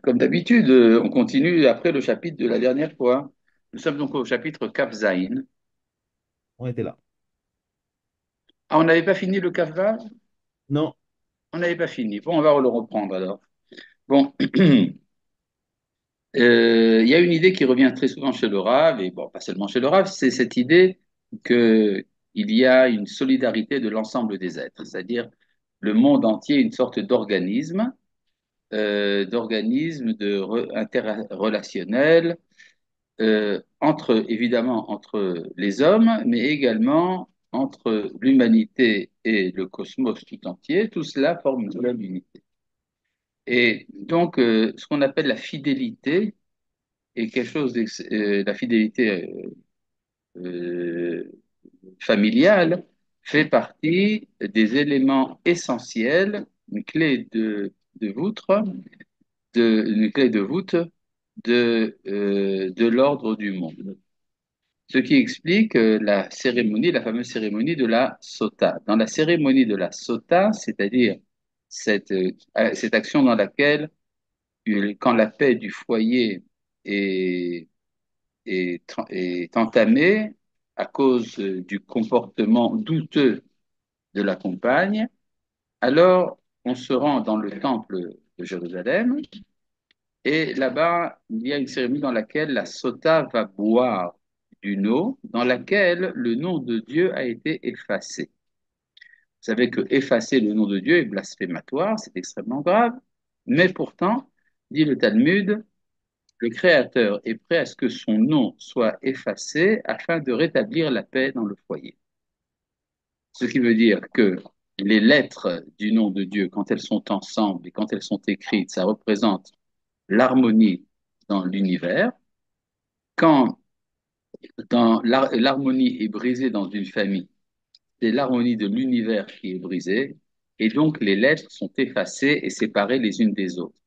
Comme d'habitude, on continue après le chapitre de la dernière fois. Nous sommes donc au chapitre Kaf Zaïn. On était là. Ah, on n'avait pas fini le Kaf Vav? Non, On n'avait pas fini. Bon, on va le reprendre alors. Bon, il y a une idée qui revient très souvent chez le Rav, et bon, pas seulement chez le Rav, c'est cette idée que il y a une solidarité de l'ensemble des êtres, c'est-à-dire le monde entier, une sorte d'organisme interrelationnel évidemment entre les hommes, mais également entre l'humanité et le cosmos tout entier. Tout cela forme une seule unité. Et donc, ce qu'on appelle la fidélité est quelque chose, la fidélité euh, familiale fait partie des éléments essentiels, une clé de voûte de l'ordre du monde. Ce qui explique la cérémonie, la fameuse cérémonie de la sota. Dans la cérémonie de la sota, c'est-à-dire cette action dans laquelle, quand la paix du foyer est, est entamée à cause du comportement douteux de la compagne, alors on se rend dans le temple de Jérusalem et là-bas, il y a une cérémonie dans laquelle la sota va boire d'une eau dans laquelle le nom de Dieu a été effacé. Vous savez que effacer le nom de Dieu est blasphématoire, c'est extrêmement grave, mais pourtant, dit le Talmud, le Créateur est prêt à ce que son nom soit effacé afin de rétablir la paix dans le foyer. Ce qui veut dire que les lettres du nom de Dieu, quand elles sont ensemble et quand elles sont écrites, ça représente l'harmonie dans l'univers. Quand l'harmonie est brisée dans une famille, c'est l'harmonie de l'univers qui est brisée, et donc les lettres sont effacées et séparées les unes des autres.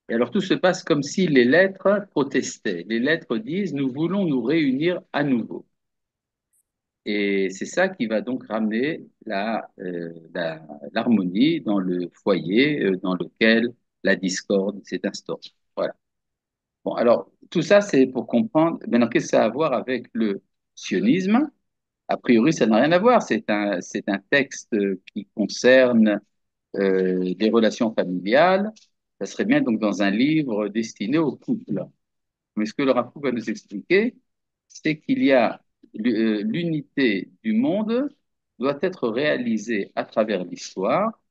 Et alors tout se passe comme si les lettres protestaient. Les lettres disent, nous voulons nous réunir à nouveau. Et c'est ça qui va donc ramener l'harmonie dans le foyer dans lequel la discorde s'est instaurée. Voilà. Bon, alors, tout ça, c'est pour comprendre. Maintenant, qu'est-ce que ça a à voir avec le sionisme? A priori, ça n'a rien à voir. C'est un texte qui concerne des relations familiales. Ça serait bien donc dans un livre destiné au couple. Mais ce que le Rav va nous expliquer, c'est qu'il y a l'unité du monde doit être réalisée à travers l'histoire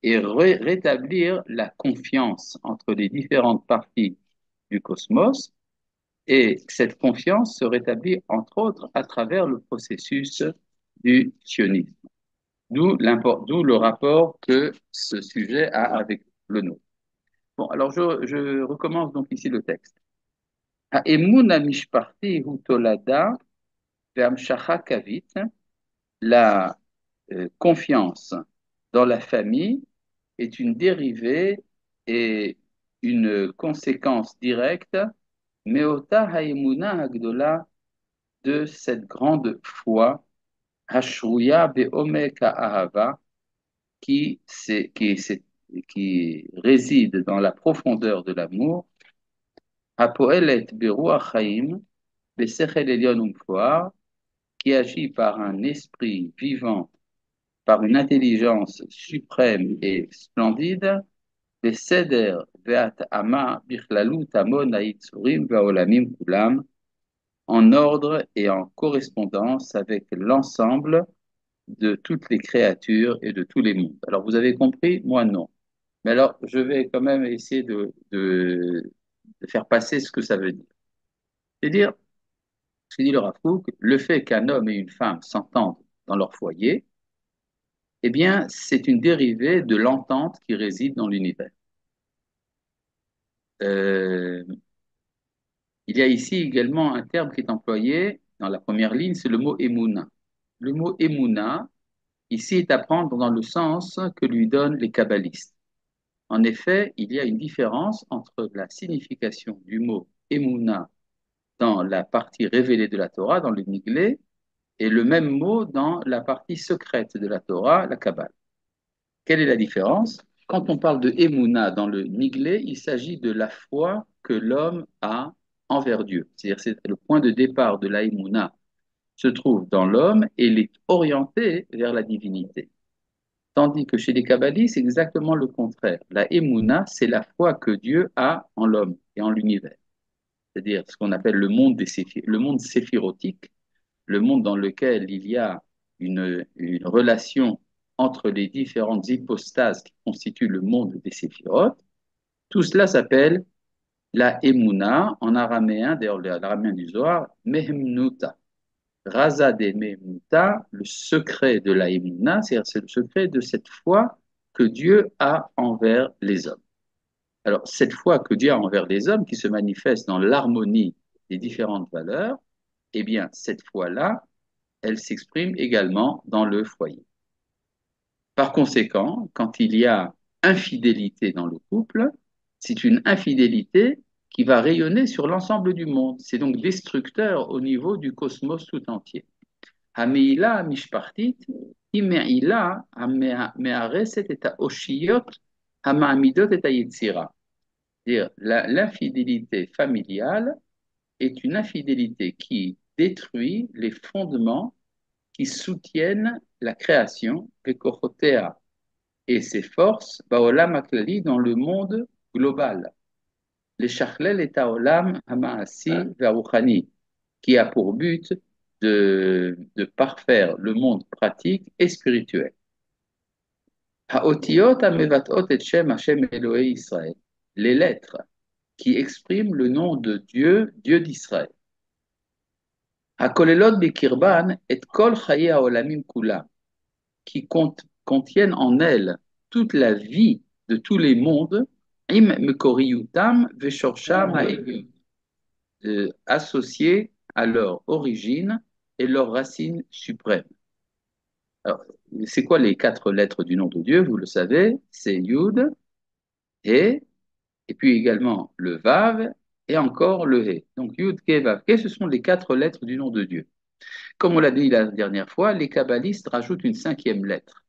et rétablir la confiance entre les différentes parties du cosmos. Et cette confiance se rétablit entre autres à travers le processus du sionisme. D'où le rapport que ce sujet a avec le nôtre. Bon, alors je recommence donc ici le texte. Ha'emun mishparti hu tolada ve'amshacha kavit. La confiance dans la famille est une dérivée et une conséquence directe, meota ha'emuna hagdola, de cette grande foi, hashruya be'omek ha'ahava, qui réside dans la profondeur de l'amour, Hapoelet Beruach Chaim, Besechel Elyon Umfoar, qui agit par un esprit vivant, par une intelligence suprême et splendide, Beseder Veat Ama Bichlalut Amon Haitzurim Vaolamim Kulam, en ordre et en correspondance avec l'ensemble de toutes les créatures et de tous les mondes. Alors vous avez compris, moi non. Mais alors, je vais quand même essayer de faire passer ce que ça veut dire. C'est-à-dire, ce que dit le Rav Kook, le fait qu'un homme et une femme s'entendent dans leur foyer, eh bien, c'est une dérivée de l'entente qui réside dans l'univers. Euh, il y a ici également un terme qui est employé dans la première ligne, c'est le mot émouna. Le mot émouna, ici, est à prendre dans le sens que lui donnent les kabbalistes. En effet, il y a une différence entre la signification du mot émouna dans la partie révélée de la Torah, dans le Niglé, et le même mot dans la partie secrète de la Torah, la Kabbale. Quelle est la différence? quand on parle de Emouna dans le Niglé, il s'agit de la foi que l'homme a envers Dieu. C'est-à-dire, c'est le point de départ de la Emouna se trouve dans l'homme et il est orienté vers la divinité. Tandis que chez les kabbalistes, c'est exactement le contraire. La Emouna, c'est la foi que Dieu a en l'homme et en l'univers. C'est-à-dire ce qu'on appelle le monde le monde séphirotique, le monde dans lequel il y a une relation entre les différentes hypostases qui constituent le monde des séphirotes. Tout cela s'appelle la Emouna, en araméen, d'ailleurs l'araméen du Zohar, Mehemnuta. Raza de Mehemnuta, le secret de la Emouna, c'est le secret de cette foi que Dieu a envers les hommes. Alors, cette foi que Dieu a envers les hommes, qui se manifeste dans l'harmonie des différentes valeurs, eh bien, cette foi-là, elle s'exprime également dans le foyer. Par conséquent, quand il y a infidélité dans le couple, c'est une infidélité qui va rayonner sur l'ensemble du monde. C'est donc destructeur au niveau du cosmos tout entier. Hameila mishpartit, imeila mehareset et oshiyot, hamamidot et yitzira. C'est-à-dire, l'infidélité familiale est une infidélité qui détruit les fondements qui soutiennent la création, Pekochotea et ses forces, Baolam Aklali, dans le monde global. Les Shachlel et Taolam Hamaasi Varouchani, qui a pour but de parfaire le monde pratique et spirituel. Haotiot Amevatot et Shem Hashem Elohei Israël. Les lettres qui expriment le nom de Dieu, Dieu d'Israël. Hakolelot Bekirban et Kol Chaye Haolamim Kula, qui contiennent en elles toute la vie de tous les mondes, im mekoriutam veshorsham ha'elyon, associés à leur origine et leur racine suprême. Alors, c'est quoi les quatre lettres du nom de Dieu? Vous le savez, c'est Yud, He, et puis également le Vav, et encore le He. Donc Yud, Ke, Vav, Ke, ce sont les quatre lettres du nom de Dieu. Comme on l'a dit la dernière fois, les kabbalistes rajoutent une cinquième lettre.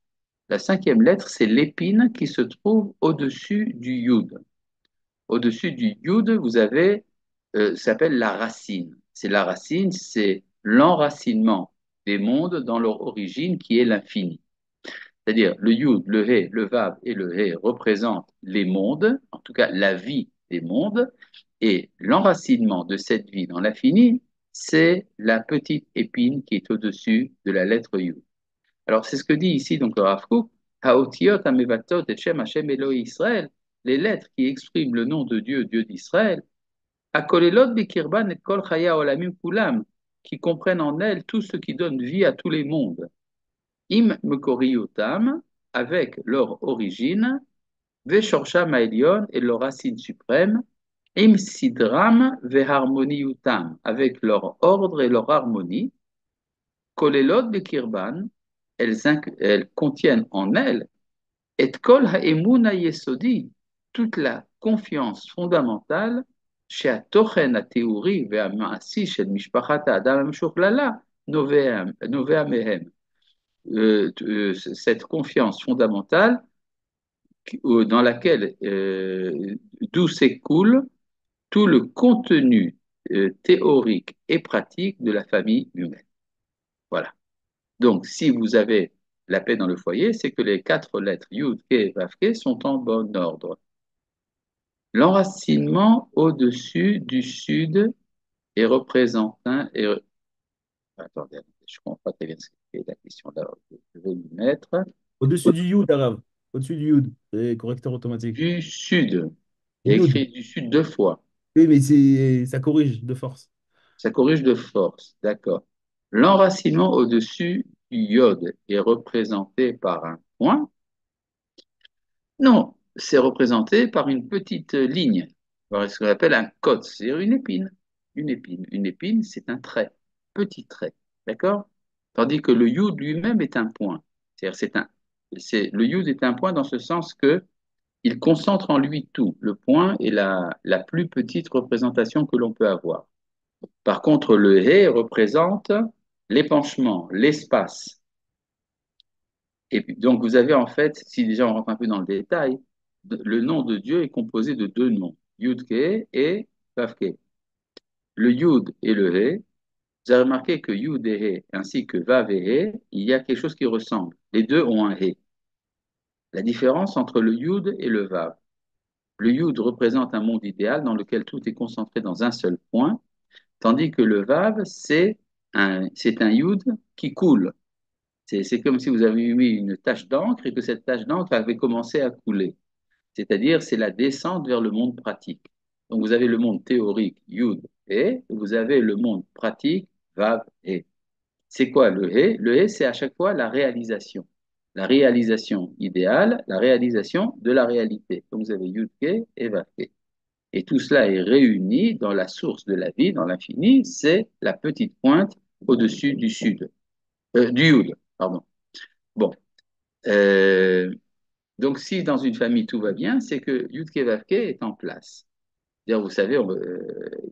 La cinquième lettre, c'est l'épine qui se trouve au-dessus du Yud. Au-dessus du Yud, vous avez, ça s'appelle la racine. C'est la racine, c'est l'enracinement des mondes dans leur origine qui est l'infini. C'est-à-dire le Yud, le He, le Vav et le He représentent les mondes, en tout cas la vie des mondes, et l'enracinement de cette vie dans l'infini, c'est la petite épine qui est au-dessus de la lettre Yud. Alors, c'est ce que dit ici donc le Rav Kook, Haotiot Amevatot et Shem Hashem Eloi Israël, les lettres qui expriment le nom de Dieu, Dieu d'Israël, Akolelot Bekirban et Kol Chaya Olamim Kulam, qui comprennent en elles tout ce qui donne vie à tous les mondes. Im Mekoriotam, avec leur origine, Veshorsham Maelion et leur racine suprême, Im Sidram Veharmoniutam, avec leur ordre et leur harmonie, Kolelot Bekirban, elles contiennent en elles et kol ha'emuna yesodi, toute la confiance fondamentale chez Atochen Ateuri ve'amasi shel mishpachat Adam Shochlala novea mehem. Cette confiance fondamentale dans laquelle d'où s'écoule tout le contenu théorique et pratique de la famille humaine. Voilà. Donc, si vous avez la paix dans le foyer, c'est que les quatre lettres Yud, Ke, Vav, Ke sont en bon ordre. L'enracinement au-dessus du sud est représentant. Attendez, je ne comprends pas très bien ce que est la question là. Je vais lui mettre. Au-dessus du Yud, arabe. Au-dessus du Yud. C'est correcteur automatique. Du sud. Il y a Yud. écrit du sud deux fois. Oui, mais ça corrige de force. Ça corrige de force, d'accord. L'enracinement au-dessus du yod est représenté par un point. Non, c'est représenté par une petite ligne, par ce qu'on appelle un côte, c'est-à-dire une épine. Une épine. Une épine, c'est un trait, petit trait, d'accord? Tandis que le yud lui-même est un point. C'est-à-dire, le yud est un point dans ce sens que il concentre en lui tout. Le point est la plus petite représentation que l'on peut avoir. Par contre, le hé représente l'épanchement, l'espace. Et puis, donc, vous avez en fait, si déjà on rentre un peu dans le détail, le nom de Dieu est composé de deux noms, Yud-Ke et Vav-Ke. Le Yud et le He, vous avez remarqué que Yud et He, ainsi que Vav et He, il y a quelque chose qui ressemble. Les deux ont un He. La différence entre le Yud et le Vav. Le Yud représente un monde idéal dans lequel tout est concentré dans un seul point, tandis que le Vav, c'est un Yud qui coule. C'est comme si vous avez mis une tache d'encre et que cette tache d'encre avait commencé à couler. C'est-à-dire, c'est la descente vers le monde pratique. Donc, vous avez le monde théorique, Yud, et vous avez le monde pratique, Vav, et. C'est quoi le et? Le et, c'est à chaque fois la réalisation. La réalisation idéale, la réalisation de la réalité. Donc, vous avez Yud, Ke et Vav, Ke. Et tout cela est réuni dans la source de la vie, dans l'infini, c'est la petite pointe au-dessus du sud, du Yud, pardon. Bon, euh, donc si dans une famille tout va bien, c'est que Yud Ke Vav Ke est en place. D'ailleurs, vous savez,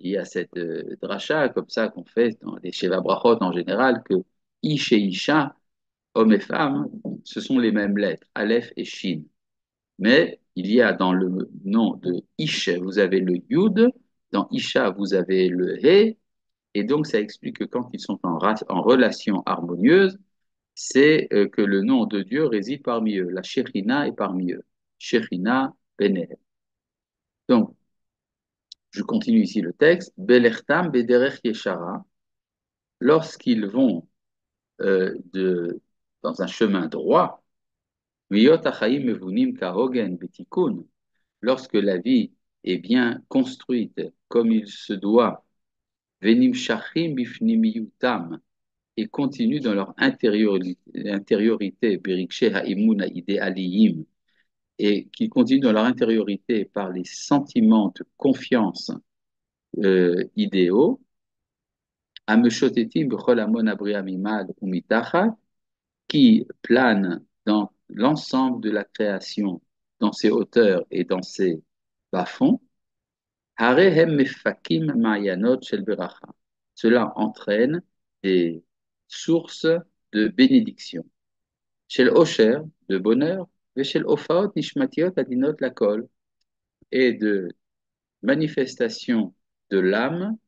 il y a cette dracha comme ça qu'on fait dans les Sheva Brachot en général, que Ish et Isha, hommes et femmes, ce sont les mêmes lettres, Aleph et Shin. Mais il y a dans le nom de Ish, vous avez le Yud, dans Isha, vous avez le He, et donc ça explique que quand ils sont en relation harmonieuse, c'est que le nom de Dieu réside parmi eux. La Shekhinah est parmi eux. Shekhinah Benehem. Donc, je continue ici le texte. Belertam Bederech Yeshara, lorsqu'ils vont dans un chemin droit, Miyot Achaim Mevunim Kahogen Betikun, lorsque la vie est bien construite comme il se doit, Venim Shachim Bifnimiyutam, et continuent dans leur intériorité, Berikshe Haimuna Ide Aliyim, et qui continuent dans leur intériorité par les sentiments de confiance idéaux, Ameshotetim B'chol Amon Abriam Imad Umitachat, qui plane dans l'ensemble de la création, dans ses hauteurs et dans ses bas-fonds, Harehem Mefakim Mayanot Shel Beracha. Cela entraîne des sources de bénédiction. Shel Osher, de bonheur, et Shel Ofaot Nishmatiot Adinot Lakol, et de manifestation de l'âme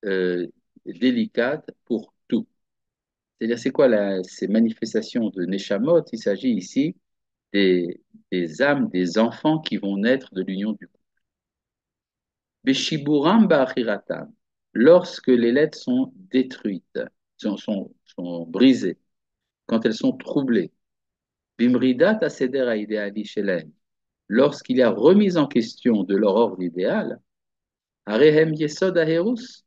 euh, délicate pour tout. C'est-à-dire, c'est quoi ces manifestations de Neshamot? Il s'agit ici des, des âmes, des enfants qui vont naître de l'union du couple. Beshiburam ba'achiratam, lorsque les lettres sont détruites, sont brisées, quand elles sont troublées. Bimridat aseder ideali shelem, lorsqu'il y a remise en question de leur ordre idéal, arehem yesod aherus,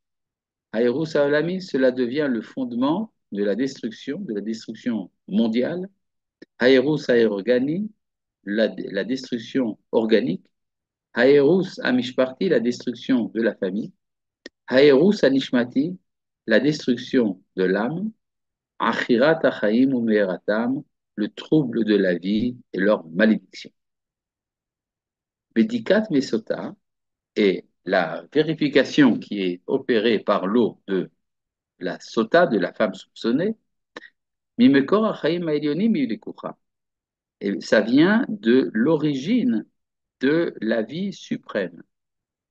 aherus haolami, cela devient le fondement de la destruction mondiale. Aerus aerogani, la destruction organique. Aerus amishparti, la destruction de la famille. Aerus anishmati, la destruction de l'âme. Achirat achaim umeratam, le trouble de la vie et leur malédiction. Bedikat mesota, et la vérification qui est opérée par l'eau de la sota, de la femme soupçonnée, mimekor achaim aelionim yulikucha. Et ça vient de l'origine de la vie suprême.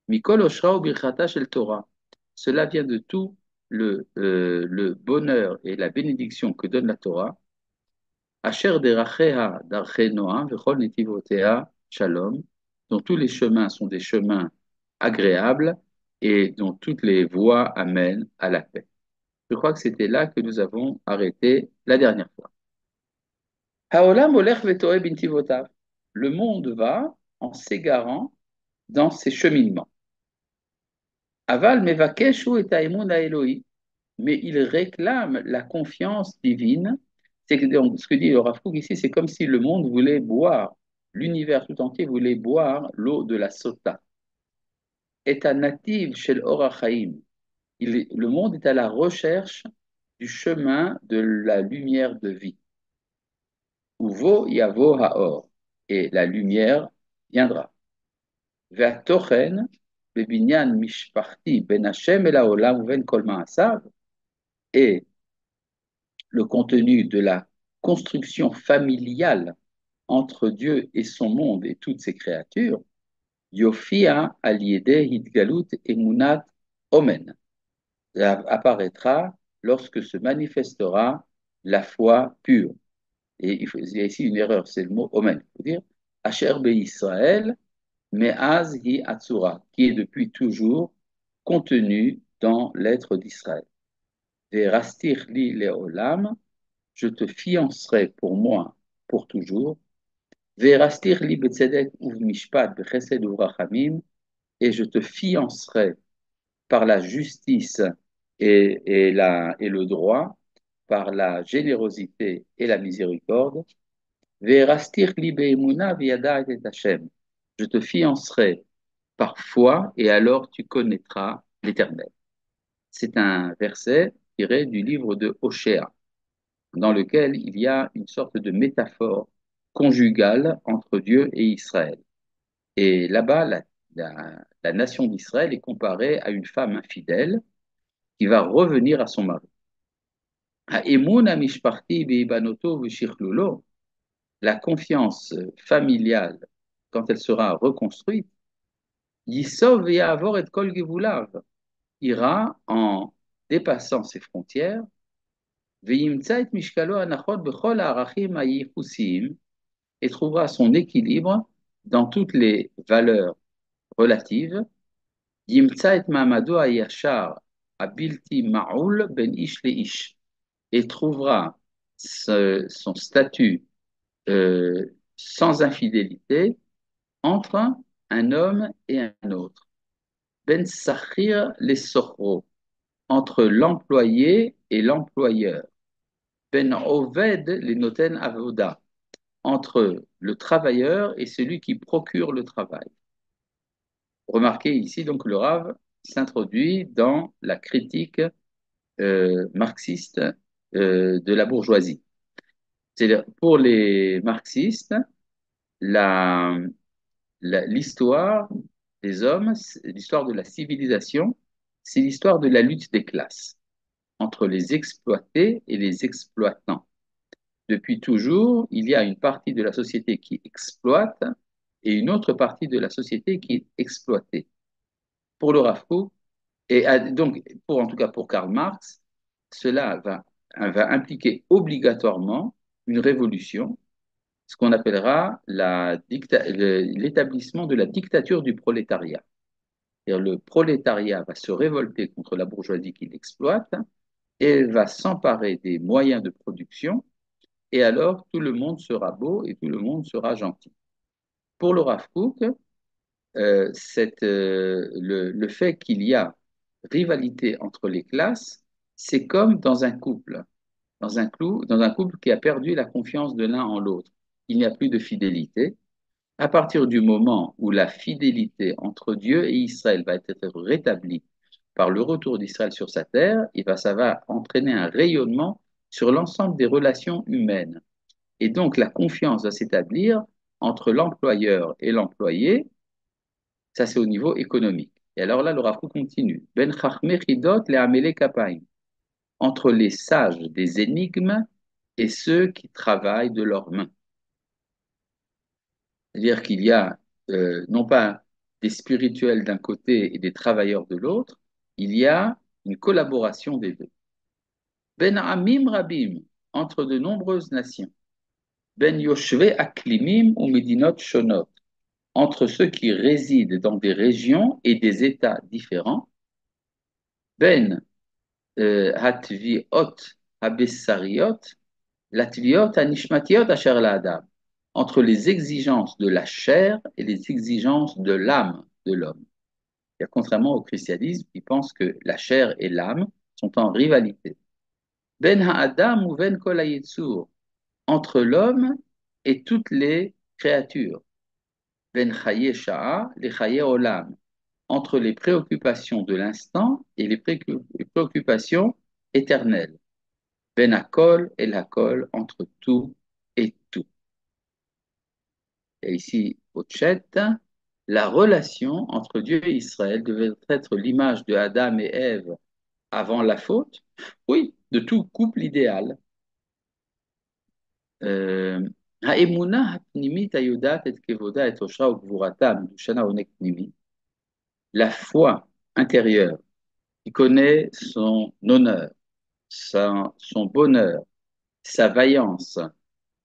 Mikol Oshra ou Birchata Shel Torah. Cela vient de tout le bonheur et la bénédiction que donne la Torah. Asher derachea darche Noam vechol netivotea shalom, dont tous les chemins sont des chemins agréables et dont toutes les voies amènent à la paix. Je crois que c'était là que nous avons arrêté la dernière fois. Haolam olech vetoe bintivotav. Le monde va en s'égarant dans ses cheminements. Aval mevakeshu et aemun Elohim, mais il réclame la confiance divine. C'est donc ce que dit le Rav Kook ici, c'est comme si le monde voulait boire, l'univers tout entier voulait boire l'eau de la sota. Et un native chez l'orachaim. Le monde est à la recherche du chemin de la lumière de vie. Uvo yavo haor, et la lumière viendra. Ve'atochen bebinyan mishparti ben Hashem el haolam uven kol ma'asav, et le contenu de la construction familiale entre Dieu et son monde et toutes ses créatures, Yofia aliede hitgalut emunat omen, apparaîtra lorsque se manifestera la foi pure. Et il y a ici une erreur, c'est le mot omen. Il faut dire Asher Israël, me'az hi atzura, qui est depuis toujours contenu dans l'être d'Israël. Verastir li leolam, je te fiancerai pour moi, pour toujours. Verastir li betzedek uvmishpat bechesed uvrachamim, et je te fiancerai par la justice et le droit, par la générosité et la miséricorde. Verastir li beemuna viada et Hashem. Je te fiancerai par foi et alors tu connaîtras l'Éternel. C'est un verset tiré du livre de Hoshea, dans lequel il y a une sorte de métaphore conjugale entre Dieu et Israël. Et là-bas, la nation d'Israël est comparée à une femme infidèle qui va revenir à son mari. La confiance familiale, quand elle sera reconstruite, Yisov Ya'avor et Kol Gevulav, ira en dépassant ses frontières, וימצא את משקלו הנכון בכל הערכים הייחוסיים, et trouvera son équilibre dans toutes les valeurs relatives, ימצא את מעמדו הישר הבלתי מעול בין איש לאיש, et trouvera son statut sans infidélité entre un homme et un autre. Ben Sachir les Sochro, entre l'employé et l'employeur. Ben Oved les Noten Avoda, entre le travailleur et celui qui procure le travail. Remarquez ici donc le Rav s'introduit dans la critique marxiste de la bourgeoisie. C'est-à-dire, pour les marxistes, la, l'histoire des hommes, l'histoire de la civilisation, c'est l'histoire de la lutte des classes entre les exploités et les exploitants. Depuis toujours, il y a une partie de la société qui exploite et une autre partie de la société qui est exploitée. Pour le Rav Kook, et donc, en tout cas pour Karl Marx, cela va impliquer obligatoirement une révolution, ce qu'on appellera l'établissement de la dictature du prolétariat. C'est-à-dire le prolétariat va se révolter contre la bourgeoisie qui l'exploite et va s'emparer des moyens de production, et alors tout le monde sera beau et tout le monde sera gentil. Pour le Rav Kook, le fait qu'il y a rivalité entre les classes, c'est comme dans un couple, dans un couple qui a perdu la confiance de l'un en l'autre. Il n'y a plus de fidélité. À partir du moment où la fidélité entre Dieu et Israël va être rétablie par le retour d'Israël sur sa terre, ça va entraîner un rayonnement sur l'ensemble des relations humaines. Et donc la confiance va s'établir entre l'employeur et l'employé, ça c'est au niveau économique. Et alors là, le Rav Kook continue. Ben chachmei chidot le'amelei kapaim, entre les sages des énigmes et ceux qui travaillent de leurs mains. C'est-à-dire qu'il y a non pas des spirituels d'un côté et des travailleurs de l'autre, il y a une collaboration des deux. Ben amim rabim, entre de nombreuses nations. Ben yoshve aklimim ou medinot shonot, entre ceux qui résident dans des régions et des États différents. Ben hatviot habessariot, latviot anishmatiot asher la-adam, entre les exigences de la chair et les exigences de l'âme de l'homme. Contrairement au christianisme qui pense que la chair et l'âme sont en rivalité. Ben ha'adam ou ben kol ha'yetsur, entre l'homme et toutes les créatures. Ben chaye sha'a, les chaye olam, entre les préoccupations de l'instant et les préoccupations éternelles. Ben hakol et l'hakol, entre tout et tout. Et ici, au Tchet, la relation entre Dieu et Israël devait être l'image de Adam et Ève avant la faute, oui, de tout couple idéal. האמונה הפנימית היודעת את כבודה, את עושרה וגבורתה, מדושנה עונג פנימי, la foi intérieure qui connaît son honneur, son bonheur, sa vaillance,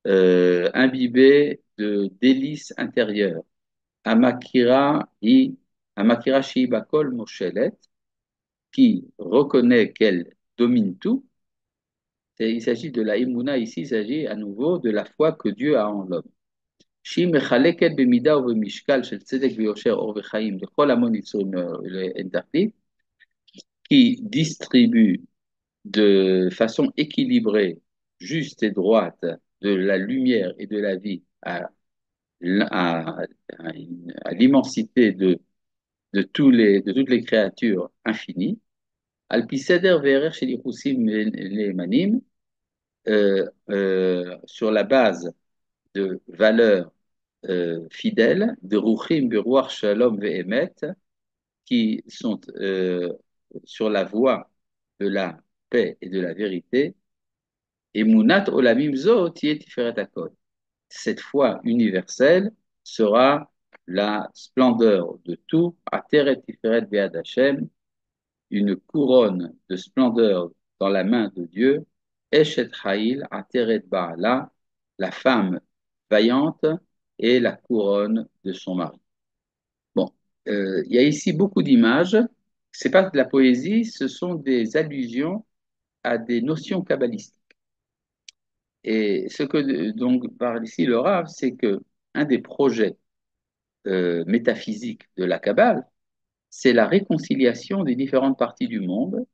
imbibée de délices intérieures. Amakira, Amakira Shibakol Moshelet, qui reconnaît qu'elle domine tout. Il s'agit de la Imuna ici, il s'agit à nouveau de la foi que Dieu a en l'homme. שהיא מחלקת במידה ובמשקל של צדק ויושר, אור וחיים לכל המון יצורים אין תכלית, qui distribue de façon équilibrée, juste et droite, de la lumière et de la vie à, à l'immensité de toutes les créatures infinies, על פי סדר וערך של ייחוסים נאמנים, sur la base de valeurs fidèles, de ruchim beruach shalom ve'emet, qui sont sur la voie de la paix et de la vérité, et munat olamim zo tiet tiferet hakol. Cette foi universelle sera la splendeur de tout, ateret tiferet be'ad Hashem, une couronne de splendeur dans la main de Dieu, Eshet Haïl, Ateret Baala, la femme vaillante et la couronne de son mari. Bon, il y a ici beaucoup d'images. C'est pas de la poésie, ce sont des allusions à des notions kabbalistiques. Et ce que donc parle ici le Rav, c'est que un des projets métaphysiques de la Kabbale, c'est la réconciliation des différentes parties du monde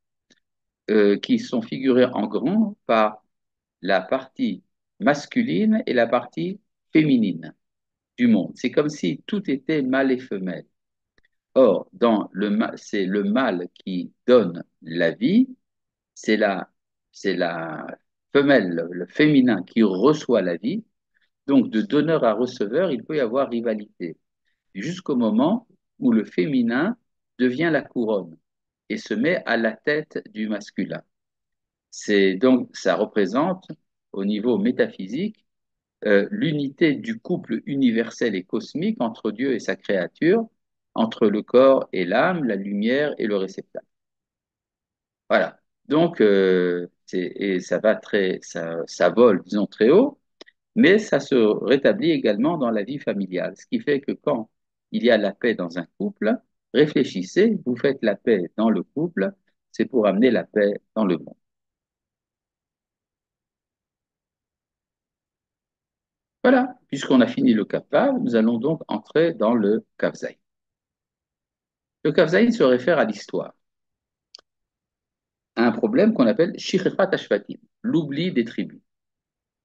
qui sont figurées en grand par la partie masculine et la partie féminine du monde. C'est comme si tout était mâle et femelle. Or, c'est le mâle qui donne la vie, c'est la femelle, le féminin qui reçoit la vie. Donc, de donneur à receveur, il peut y avoir rivalité, jusqu'au moment où le féminin devient la couronne et se met à la tête du masculin. C'est donc, ça représente, au niveau métaphysique, l'unité du couple universel et cosmique entre Dieu et sa créature, entre le corps et l'âme, la lumière et le réceptacle. Voilà. Donc, et ça va ça vole, disons, très haut, mais ça se rétablit également dans la vie familiale. Ce qui fait que quand il y a la paix dans un couple, réfléchissez, vous faites la paix dans le couple, c'est pour amener la paix dans le monde. Voilà, puisqu'on a fini le Kav Vav, nous allons donc entrer dans le Kav Zayin. Le Kav Zayin se réfère à l'histoire, à un problème qu'on appelle Shichechat Ashvatim, l'oubli des tribus.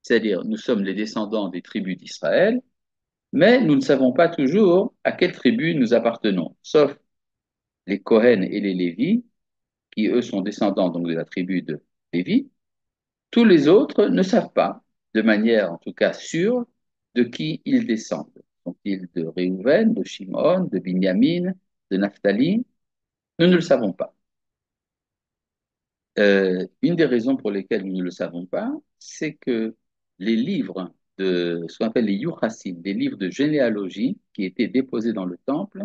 C'est-à-dire, nous sommes les descendants des tribus d'Israël, mais nous ne savons pas toujours à quelle tribu nous appartenons, sauf les Kohen et les Lévis, qui eux sont descendants donc de la tribu de Lévi. Tous les autres ne savent pas, de manière en tout cas sûre, de qui ils descendent. Sont-ils de Réhouven, de Shimon, de Binyamin, de Naphtali? Nous ne le savons pas. Une des raisons pour lesquelles nous ne le savons pas, c'est que les livres de ce qu'on appelle les Yuchassim, des livres de généalogie qui étaient déposés dans le temple,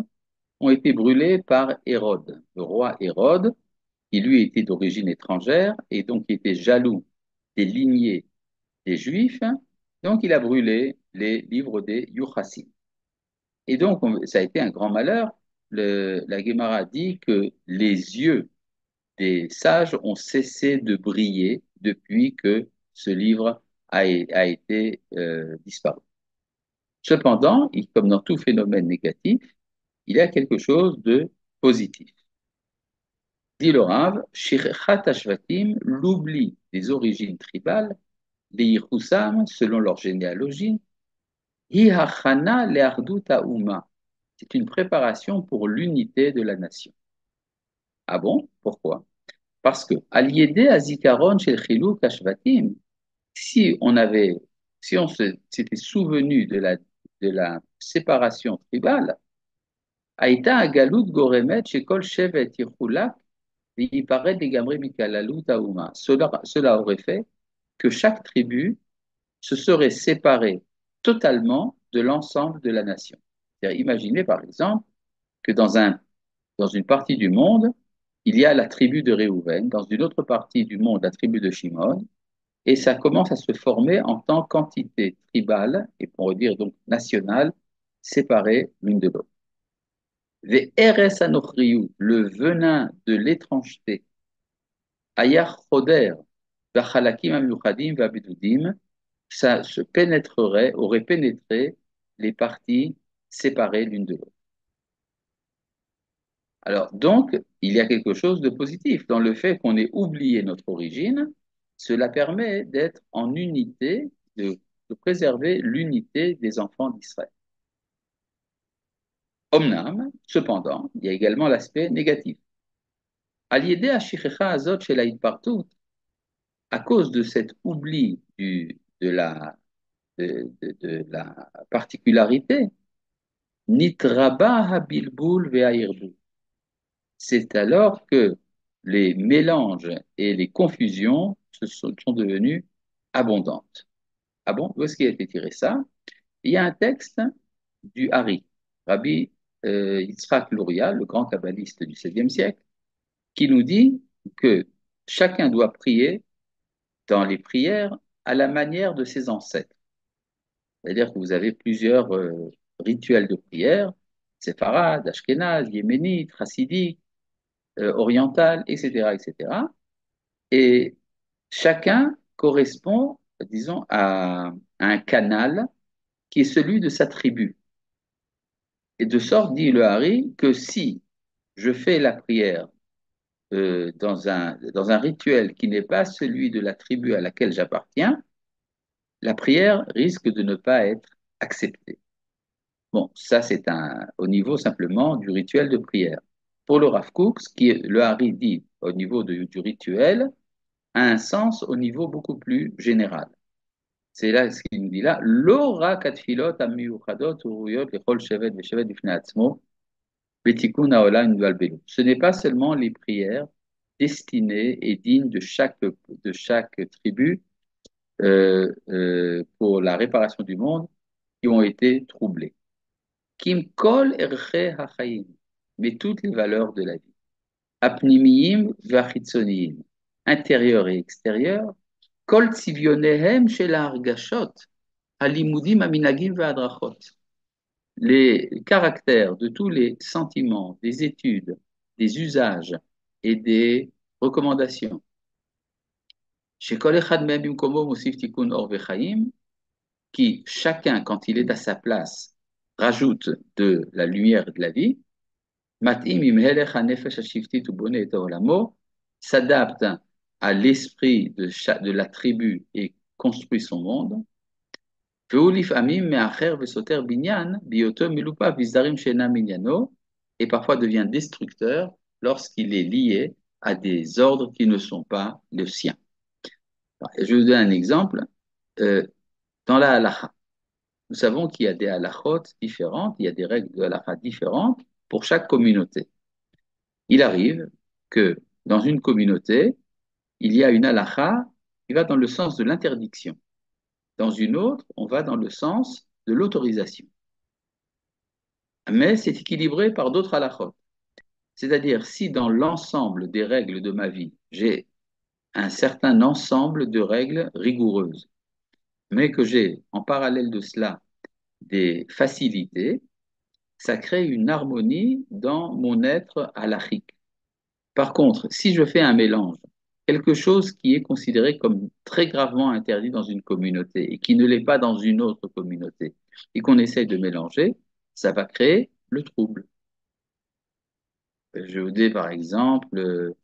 ont été brûlés par Hérode, le roi Hérode, qui lui était d'origine étrangère et donc qui était jaloux des lignées des Juifs. Donc il a brûlé les livres des Yuchassim. Et donc ça a été un grand malheur. La Gemara dit que les yeux des sages ont cessé de briller depuis que ce livre a été disparu. Cependant, comme dans tout phénomène négatif, il y a quelque chose de positif. Dit le Rav, Shirchat Ashvatim, l'oubli des origines tribales, les Yichusam, selon leur généalogie, Hi hachana le'ardut ha'uma. C'est une préparation pour l'unité de la nation. Ah bon? Pourquoi? Parce que, al-yédé azikaron shel chiluk ashvatim, si on avait, si on s'était souvenu de la séparation tribale, Aïta agalut goremet shekol shevet yichulak v'yipared legamre mikalalut hauma. Cela aurait fait que chaque tribu se serait séparé totalement de l'ensemble de la nation. C'est-à-dire, imaginez par exemple que dans une partie du monde, il y a la tribu de Réhouven, dans une autre partie du monde, la tribu de Shimon, et ça commence à se former en tant qu'entité tribale, et on pourrait dire donc nationale, séparées l'une de l'autre. Ve'eres anochriyu, le venin de l'étrangeté, ayar choder, v'achalakim amiyuchadim v'abidudim, ça se pénétrerait, aurait pénétré les parties séparées l'une de l'autre. Alors, donc, il y a quelque chose de positif dans le fait qu'on ait oublié notre origine. Cela permet d'être en unité, de préserver l'unité des enfants d'Israël. Omnam, cependant, il y a également l'aspect négatif. Al-Yedeh Hashichecha Azot Shel Partout, à cause de cet oubli de la particularité, Nitraba Habilbul Ve'airbu. C'est alors que les mélanges et les confusions sont devenues abondantes. Ah bon? Où est-ce qu'il a été tiré ça? Il y a un texte du Hari, Rabbi Yitzhak Luria, le grand kabbaliste du XVIe siècle, qui nous dit que chacun doit prier dans les prières à la manière de ses ancêtres. C'est-à-dire que vous avez plusieurs rituels de prière, séfarade, ashkénaze, yéménite, chassidique, orientale, etc., etc. Et chacun correspond, disons, à un canal qui est celui de sa tribu. Et de sorte, dit le Hari, que si je fais la prière dans un rituel qui n'est pas celui de la tribu à laquelle j'appartiens, la prière risque de ne pas être acceptée. Bon, ça c'est au niveau simplement du rituel de prière. Pour le Rav Kook, ce qui le Hari dit au niveau du rituel a un sens au niveau beaucoup plus général. C'est là ce qu'il nous dit là. L'ora katfilot amiyuchadot uruyot lechol shevet veshevet bifnei atzmo betikun haolam nvalbelu. Ce n'est pas seulement les prières destinées et dignes de chaque tribu pour la réparation du monde qui ont été troublées. Kim kol erche hachaim, mais toutes les valeurs de la vie. Apnimiyim vachitzoniyim, intérieur et extérieur. Kol tzivyonehem shel hargashot, halimudim aminagim ve'adrachot. Les caractères de tous les sentiments, des études, des usages et des recommandations. Chez kol echad mehem bimkomo mosif tikun or vechaim, qui chacun, quand il est à sa place, rajoute de la lumière et de la vie. Matim im helech hanefesh hashiftit ubone et olamo, s'adapte à l'esprit de la tribu et construit son monde. Et parfois devient destructeur lorsqu'il est lié à des ordres qui ne sont pas les siens. Je vous donne un exemple. Euh, dans la halakha, nous savons qu'il y a des halakhot différentes, il y a des règles de halakha différentes pour chaque communauté. Il arrive que dans une communauté, il y a une halakha qui va dans le sens de l'interdiction. Dans une autre, on va dans le sens de l'autorisation. Mais c'est équilibré par d'autres halakhot. C'est-à-dire, si dans l'ensemble des règles de ma vie, j'ai un certain ensemble de règles rigoureuses, mais que j'ai en parallèle de cela des facilités, ça crée une harmonie dans mon être halakhique. Par contre, si je fais un mélange, quelque chose qui est considéré comme très gravement interdit dans une communauté et qui ne l'est pas dans une autre communauté, et qu'on essaye de mélanger, ça va créer le trouble. Je vous dis par exemple, je ne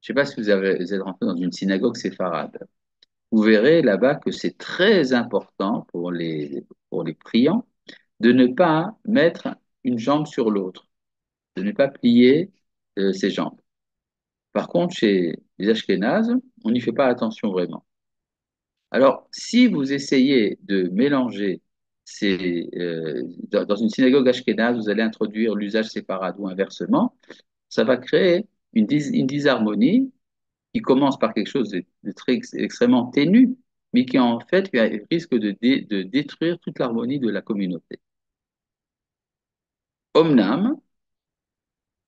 sais pas si vous êtes rentré dans une synagogue séfarade. Vous verrez là-bas que c'est très important pour les priants de ne pas mettre une jambe sur l'autre, de ne pas plier ses jambes. Par contre, chez les Ashkénazes, on n'y fait pas attention vraiment. Alors, si vous essayez de mélanger dans une synagogue ashkénaze, vous allez introduire l'usage séparé ou inversement, ça va créer une disharmonie qui commence par quelque chose de très extrêmement ténu, mais qui en fait risque de détruire toute l'harmonie de la communauté. Omnam,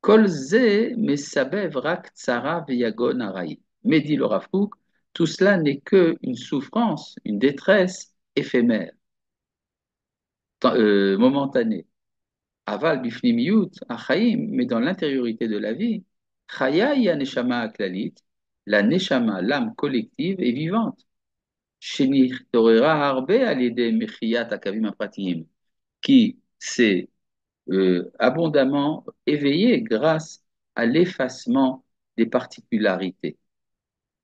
kol ze mesabev rak tsara v'yagon araï. Mais dit le Rav Kook, tout cela n'est qu'une souffrance, une détresse éphémère, momentanée. Aval bifnimiyut achaim, mais dans l'intériorité de la vie, chaya ya neshama aklalit, la neshama, l'âme collective, est vivante. Shenichtorera harbe alide mechiyat akavim apratiyim, qui s'est abondamment éveillée grâce à l'effacement des particularités.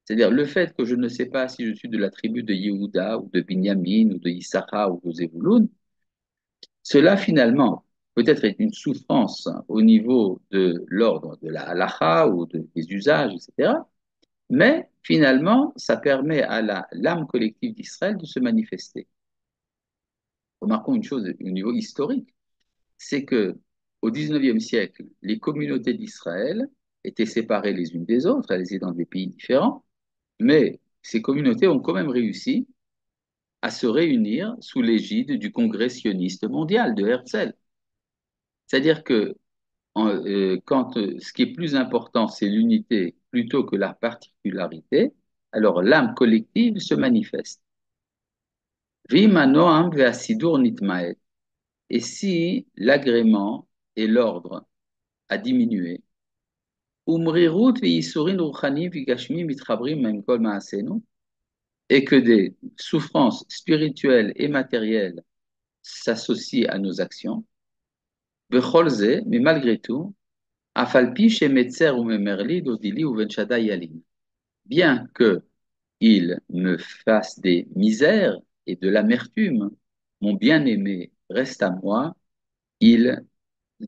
C'est-à-dire le fait que je ne sais pas si je suis de la tribu de Yehuda ou de Binyamin ou de Issachar ou de Zevulun, cela finalement peut-être est une souffrance au niveau de l'ordre de la halacha ou des usages, etc. Mais finalement, ça permet à l'âme collective d'Israël de se manifester. Remarquons une chose au niveau historique, c'est que au XIXe siècle, les communautés d'Israël étaient séparées les unes des autres, elles étaient dans des pays différents, mais ces communautés ont quand même réussi à se réunir sous l'égide du Congrès sioniste mondial de Herzl. C'est-à-dire que quand ce qui est plus important, c'est l'unité plutôt que la particularité, alors l'âme collective se manifeste. Vima noam ve'asidur nitmaet. Et si l'agrément et l'ordre a diminué, umrirut ve'isurin ruchani vigashmi mitchabrim mem kol ma'asenu, et que des souffrances spirituelles et matérielles s'associent à nos actions, bechol ze, mais malgré tout, afalpi shemetzer ou memerli dodili ou venchada yalim. Bien que il me fasse des misères et de l'amertume, mon bien-aimé reste à moi, il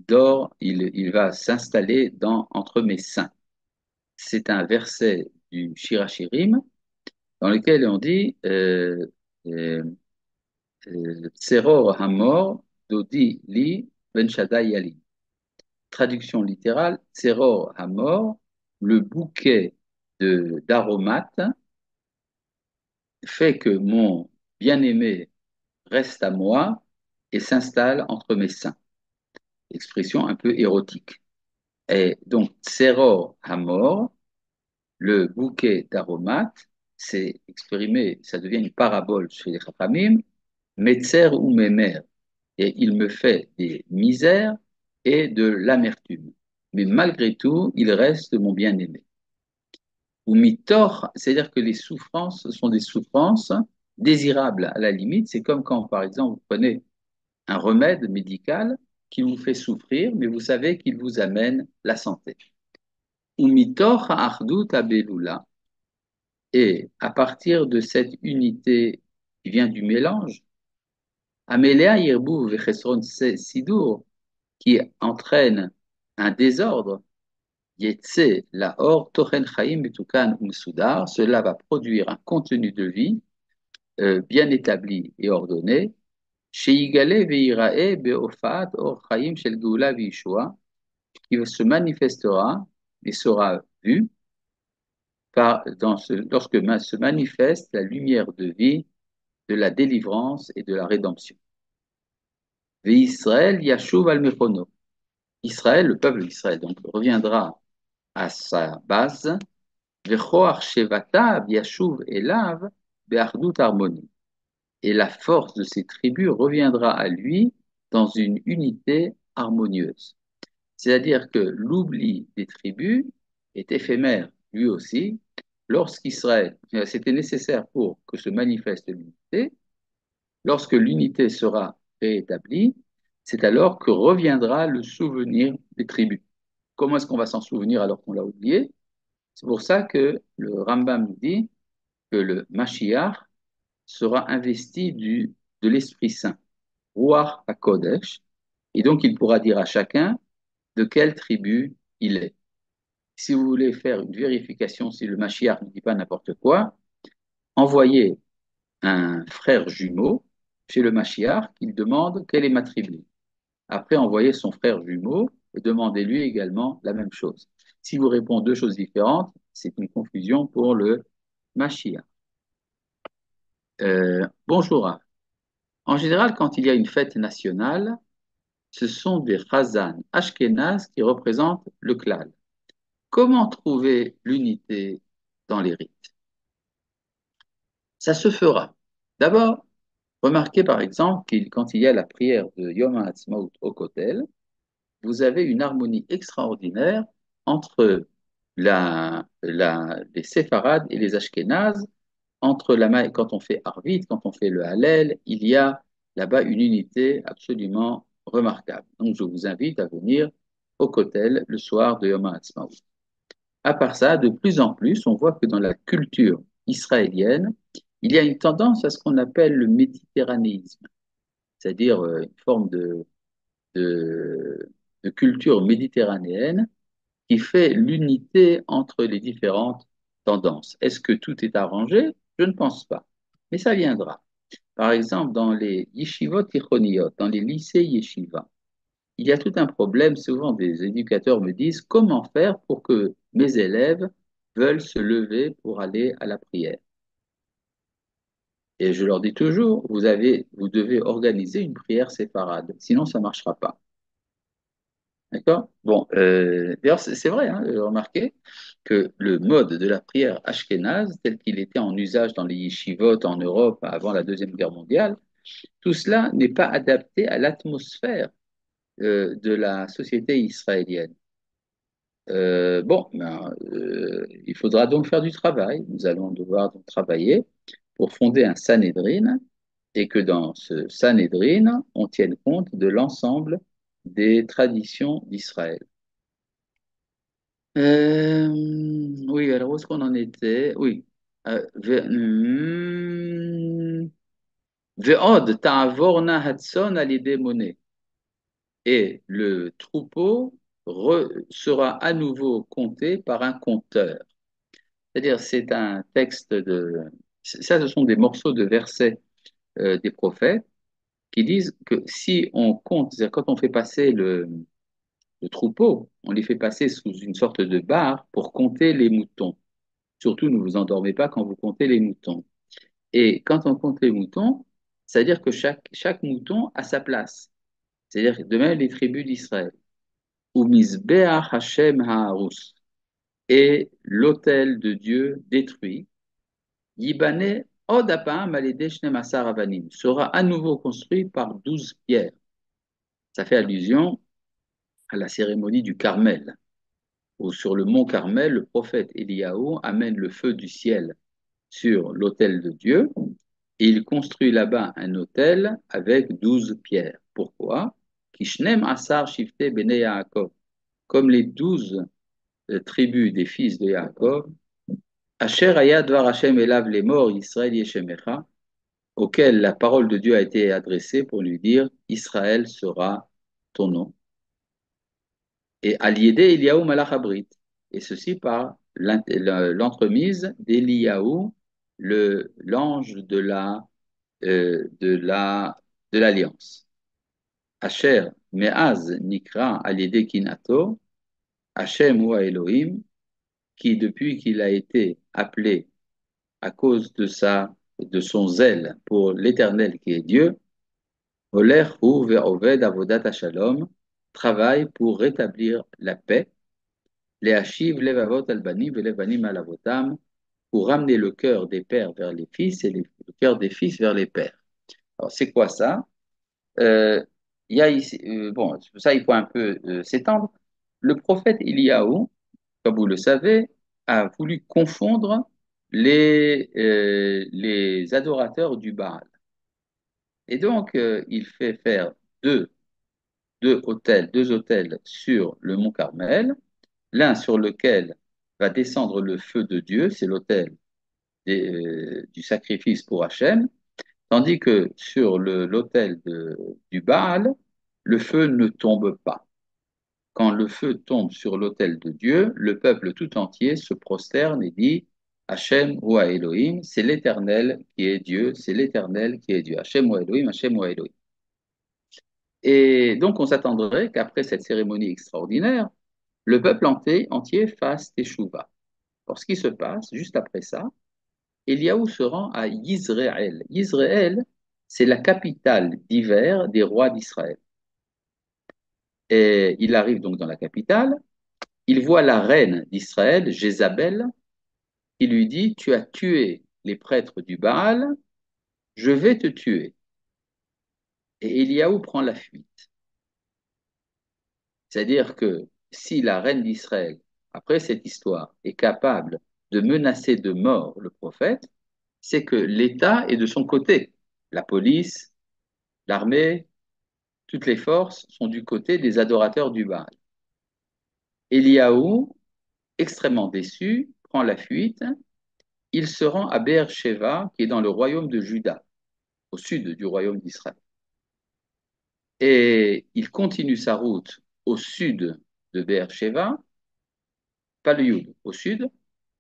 dort, il va s'installer entre mes seins. C'est un verset du Shirachirim dans lequel on dit Tseror Hamor Dodi Li Ben Shaddai Yali. Traduction littérale, Tseror Hamor, le bouquet d'aromates fait que mon bien-aimé reste à moi et s'installe entre mes seins. Expression un peu érotique. Et donc, Tseror Hamor, le bouquet d'aromates, c'est exprimé, ça devient une parabole chez les Chachamim, Metzer ou Memer, et il me fait des misères et de l'amertume. Mais malgré tout, il reste mon bien-aimé. Ou mitor, c'est-à-dire que les souffrances sont des souffrances désirables à la limite. C'est comme quand, par exemple, vous prenez un remède médical qui vous fait souffrir, mais vous savez qu'il vous amène la santé. Ou mitor ardut abelula. Et à partir de cette unité qui vient du mélange, Amelea Yirbu Vechesron Sidur, qui entraîne un désordre, Yetse Laor Tochen Chaim Betukan Umsudar, cela va produire un contenu de vie bien établi et ordonné, Sheigale Veirae Beofat Or Chaim Shel Geula Vishua, qui se manifestera et sera vu lorsque se manifeste la lumière de vie de la délivrance et de la rédemption. Israël Yashuv al Mechono. Israël, le peuple d'Israël, donc reviendra à sa base. Vechoach Shevata Yashuv Elav Be'ardut Harmonie. Et la force de ces tribus reviendra à lui dans une unité harmonieuse. C'est-à-dire que l'oubli des tribus est éphémère, lui aussi. Lorsqu'Israël, c'était nécessaire pour que se manifeste l'unité, lorsque l'unité sera réétablie, c'est alors que reviendra le souvenir des tribus. Comment est-ce qu'on va s'en souvenir alors qu'on l'a oublié? C'est pour ça que le Rambam nous dit que le Mashiach sera investi de l'Esprit Saint, Ruach HaKodesh, et donc il pourra dire à chacun de quelle tribu il est. Si vous voulez faire une vérification si le Mashiach ne dit pas n'importe quoi, envoyez un frère jumeau chez le Mashiach qu'il demande quelle est ma tribu. Après, envoyez son frère jumeau et demandez-lui également la même chose. Si vous répondez deux choses différentes, c'est une confusion pour le Mashiach. Bonjour. En général, quand il y a une fête nationale, ce sont des Chazan Ashkénazes qui représentent le klal. Comment trouver l'unité dans les rites? Ça se fera. D'abord, remarquez par exemple qu'il quand il y a la prière de Yom HaAtzmaut au Kotel, vous avez une harmonie extraordinaire entre les séfarades et les ashkénazes, quand on fait Arvit, quand on fait le Hallel, il y a là-bas une unité absolument remarquable. Donc je vous invite à venir au Kotel le soir de Yom HaAtzmaut. À part ça, de plus en plus, on voit que dans la culture israélienne, il y a une tendance à ce qu'on appelle le méditerranéisme, c'est-à-dire une forme de, de culture méditerranéenne qui fait l'unité entre les différentes tendances. Est-ce que tout est arrangé? Je ne pense pas. Mais ça viendra. Par exemple, dans les yeshivot tichoniyot, dans les lycées yeshiva, il y a tout un problème. Souvent, des éducateurs me disent comment faire pour que mes élèves veulent se lever pour aller à la prière. Et je leur dis toujours, vous devez organiser une prière séparate, sinon ça ne marchera pas. D'accord? Bon, d'ailleurs, c'est vrai, hein, remarquez que le mode de la prière ashkénaze, tel qu'il était en usage dans les yeshivot en Europe avant la Deuxième Guerre mondiale, tout cela n'est pas adapté à l'atmosphère de la société israélienne. Il faudra donc faire du travail. Nous allons devoir donc travailler pour fonder un Sanhédrin et que dans ce Sanhédrin, on tienne compte de l'ensemble des traditions d'Israël. Oui, alors où est-ce qu'on en était? Oui. Ve'od ta'avorna hatson al monnaie. Et le troupeau sera à nouveau compté par un compteur. C'est-à-dire, c'est un texte ça, ce sont des morceaux de versets des prophètes qui disent que si on compte, c'est-à-dire quand on fait passer le troupeau, on les fait passer sous une sorte de barre pour compter les moutons. Surtout, ne vous endormez pas quand vous comptez les moutons. Et quand on compte les moutons, c'est-à-dire que chaque mouton a sa place. C'est-à-dire de même les tribus d'Israël. Ou Mizbeach Hashem Ha'arus. Et l'autel de Dieu détruit, Yibane Od Apam Aledeh Shnemasar Avanim, sera à nouveau construit par 12 pierres. Ça fait allusion à la cérémonie du Carmel, où sur le mont Carmel, le prophète Eliyahu amène le feu du ciel sur l'autel de Dieu et il construit là-bas un autel avec 12 pierres. Pourquoi? Kishnem Asar Shifte Bene Yaakov. Comme les 12 tribus des fils de Yaakov, Asher Ayad Var Hashem Elav Lemor Israël Yeshemecha, auquel la parole de Dieu a été adressée pour lui dire Israël sera ton nom. Et Aliédé Eliyahu Malach Abrit. Et ceci par l'entremise d'Eliyahu, l'ange de l'alliance. Asher Meaz Nikra Aliédé Kinato, Hashem ou Elohim, qui depuis qu'il a été appelé à cause de son zèle pour l'Éternel qui est Dieu, Oler hu ve'oved avodat shalom, travaille pour rétablir la paix, les hashiv levavot albanim ve'levanim alavotam, pour ramener le cœur des pères vers les fils et le cœur des fils vers les pères. Alors, c'est quoi ça? Euh, il y a ici, bon, ça, il faut un peu s'étendre. Le prophète Eliyahu, comme vous le savez, a voulu confondre les adorateurs du Baal. Et donc, il fait faire deux, deux autels sur le mont Carmel, l'un sur lequel va descendre le feu de Dieu, c'est l'autel du sacrifice pour Hachem, tandis que sur l'autel du Baal, le feu ne tombe pas. Quand le feu tombe sur l'autel de Dieu, le peuple tout entier se prosterne et dit Hachem ou Elohim, c'est l'Éternel qui est Dieu, c'est l'Éternel qui est Dieu. Hachem ou Elohim, Hachem ou Elohim. Et donc on s'attendrait qu'après cette cérémonie extraordinaire, le peuple entier fasse teshuva. Alors ce qui se passe juste après ça, Eliaou se rend à Yisraël. Yisraël, c'est la capitale d'hiver des rois d'Israël. Et il arrive donc dans la capitale, il voit la reine d'Israël, Jézabel, qui lui dit, tu as tué les prêtres du Baal, je vais te tuer. Et Eliaou prend la fuite. C'est-à-dire que si la reine d'Israël, après cette histoire, est capable de menacer de mort le prophète, c'est que l'État est de son côté. La police, l'armée, toutes les forces sont du côté des adorateurs du Baal. Eliaou, extrêmement déçu, prend la fuite. Il se rend à Beer-Sheva, qui est dans le royaume de Juda, au sud du royaume d'Israël. Et il continue sa route au sud de Beer-Sheva, pas le Yud, au sud,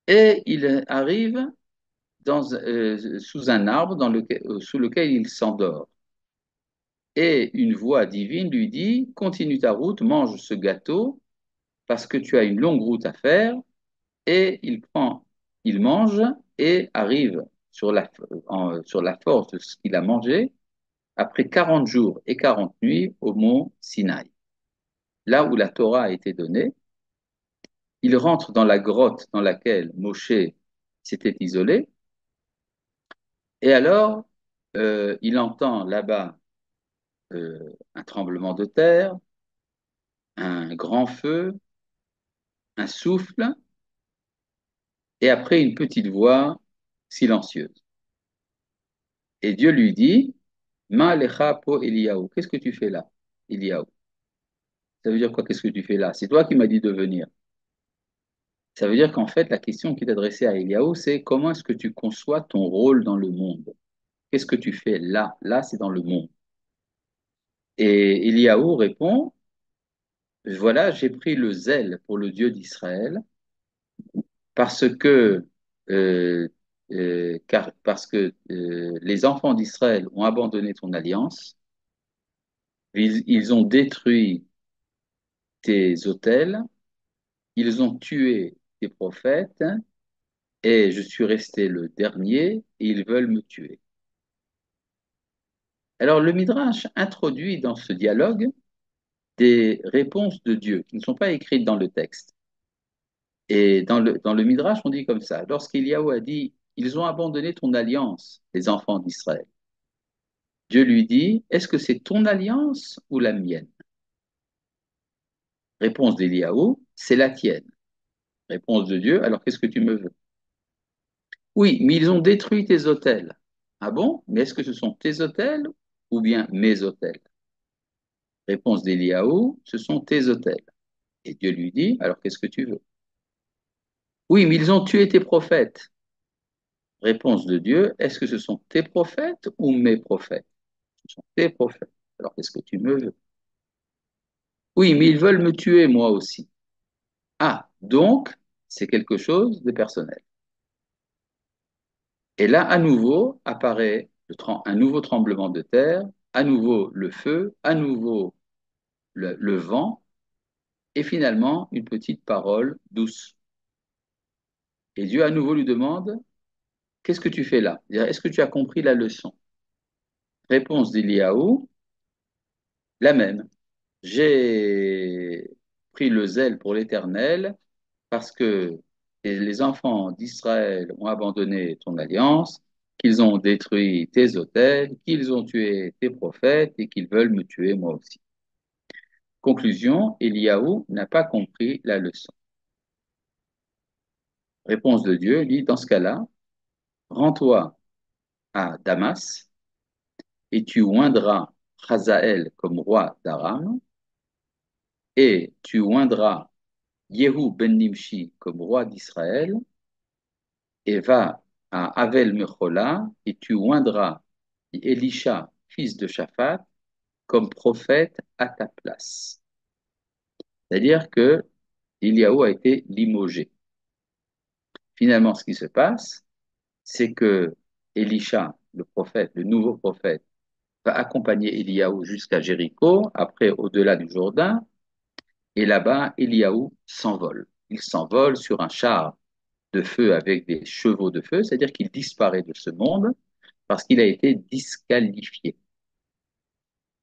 et il arrive sous un arbre sous lequel il s'endort. Et une voix divine lui dit, continue ta route, mange ce gâteau, parce que tu as une longue route à faire. Et il mange et arrive sur la force de ce qu'il a mangé, après 40 jours et 40 nuits au mont Sinaï, là où la Torah a été donnée. Il rentre dans la grotte dans laquelle Moshe s'était isolé, et alors il entend là-bas un tremblement de terre, un grand feu, un souffle, et après une petite voix silencieuse. Et Dieu lui dit, Ma lecha po Eliyahu, qu'est-ce que tu fais là, Eliyahu? Ça veut dire quoi, qu'est-ce que tu fais là? C'est toi qui m'as dit de venir. Ça veut dire qu'en fait, la question qui est adressée à Eliyahu, c'est comment est-ce que tu conçois ton rôle dans le monde? Qu'est-ce que tu fais là? Là, c'est dans le monde. Et Eliyahu répond, voilà, j'ai pris le zèle pour le Dieu d'Israël parce que, les enfants d'Israël ont abandonné ton alliance, ils ont détruit tes autels, ils ont tué tes prophètes, et je suis resté le dernier, et ils veulent me tuer. Alors le Midrash introduit dans ce dialogue des réponses de Dieu qui ne sont pas écrites dans le texte. Et dans le Midrash, on dit comme ça, lorsqu'Éliaou a dit, ils ont abandonné ton alliance, les enfants d'Israël. Dieu lui dit, est-ce que c'est ton alliance ou la mienne? Réponse d'Éliaou, c'est la tienne. Réponse de Dieu, alors qu'est-ce que tu me veux? Oui, mais ils ont détruit tes autels. Ah bon? Mais est-ce que ce sont tes autels ou bien mes autels? Réponse d'Éliaou, ce sont tes autels. Et Dieu lui dit, alors qu'est-ce que tu veux? Oui, mais ils ont tué tes prophètes. Réponse de Dieu, est-ce que ce sont tes prophètes ou mes prophètes? Ce sont tes prophètes. Alors qu'est-ce que tu me veux? Oui, mais ils veulent me tuer moi aussi. Ah, donc, c'est quelque chose de personnel. Et là, à nouveau, apparaît un nouveau tremblement de terre, à nouveau le feu, à nouveau le vent, et finalement une petite parole douce. Et Dieu à nouveau lui demande, qu'est-ce que tu fais là? Est-ce que tu as compris la leçon? Réponse d'Iliaou, la même. J'ai pris le zèle pour l'Éternel parce que les enfants d'Israël ont abandonné ton alliance, qu'ils ont détruit tes autels, qu'ils ont tué tes prophètes et qu'ils veulent me tuer moi aussi. Conclusion, Eliaou n'a pas compris la leçon. Réponse de Dieu, dit, dans ce cas-là, rends-toi à Damas et tu oindras Hazaël comme roi d'Aram et tu oindras Yehu ben Nimshi comme roi d'Israël et va à Avel Mechola et tu oindras Elisha, fils de Shaphat, comme prophète à ta place. C'est-à-dire que Eliaou a été limogé. Finalement, ce qui se passe, c'est que Elisha, le prophète, le nouveau prophète, va accompagner Eliaou jusqu'à Jéricho, après au-delà du Jourdain, et là-bas, Eliaou s'envole. Il s'envole sur un char de feu avec des chevaux de feu, c'est-à-dire qu'il disparaît de ce monde parce qu'il a été disqualifié.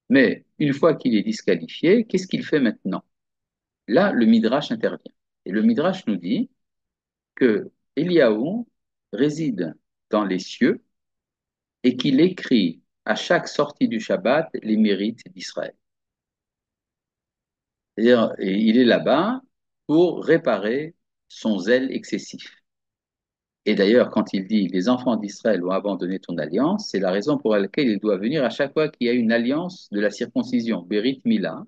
Mais une fois qu'il est disqualifié, qu'est-ce qu'il fait maintenant? Là, le Midrash intervient. Et le Midrash nous dit que Eliaou réside dans les cieux et qu'il écrit à chaque sortie du Shabbat les mérites d'Israël. C'est-à-dire, il est là-bas pour réparer son zèle excessif. Et d'ailleurs, quand il dit les enfants d'Israël ont abandonné ton alliance, c'est la raison pour laquelle il doit venir à chaque fois qu'il y a une alliance de la circoncision, Berit Mila,